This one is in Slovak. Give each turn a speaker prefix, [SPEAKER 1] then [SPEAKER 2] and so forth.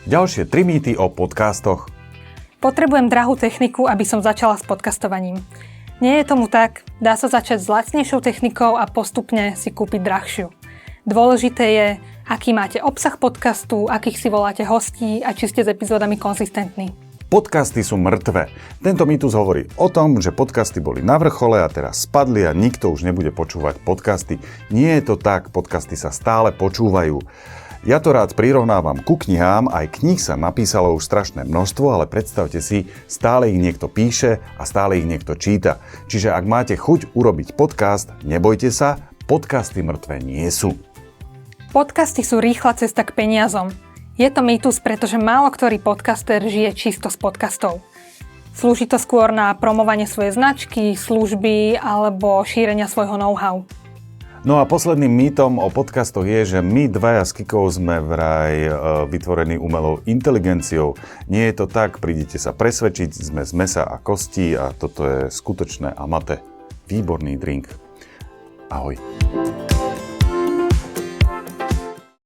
[SPEAKER 1] Ďalšie 3 mýty o podcastoch.
[SPEAKER 2] Potrebujem drahú techniku, aby som začala s podcastovaním. Nie je tomu tak, dá sa začať s lacnejšou technikou a postupne si kúpiť drahšiu. Dôležité je, aký máte obsah podcastu, akých si voláte hostí a či ste s epizódami konzistentní.
[SPEAKER 1] Podcasty sú mŕtve. Tento mýtus hovorí o tom, že podcasty boli na vrchole a teraz spadli a nikto už nebude počúvať podcasty. Nie je to tak, podcasty sa stále počúvajú. Ja to rád prirovnávam ku knihám, aj kníh sa napísalo už strašné množstvo, ale predstavte si, stále ich niekto píše a stále ich niekto číta. Čiže ak máte chuť urobiť podcast, nebojte sa, podcasty mŕtve nie sú.
[SPEAKER 2] Podcasty sú rýchla cesta k peniazom. Je to mýtus, pretože málo ktorý podcaster žije čisto z podcastov. Slúži to skôr na promovanie svojej značky, služby alebo šírenia svojho know-how.
[SPEAKER 1] No a posledným mýtom o podcastoch je, že my dvaja s Kikou sme vraj vytvorení umelou inteligenciou. Nie je to tak, prídite sa presvedčiť, sme z mesa a kostí a toto je skutočné amate. Výborný drink. Ahoj.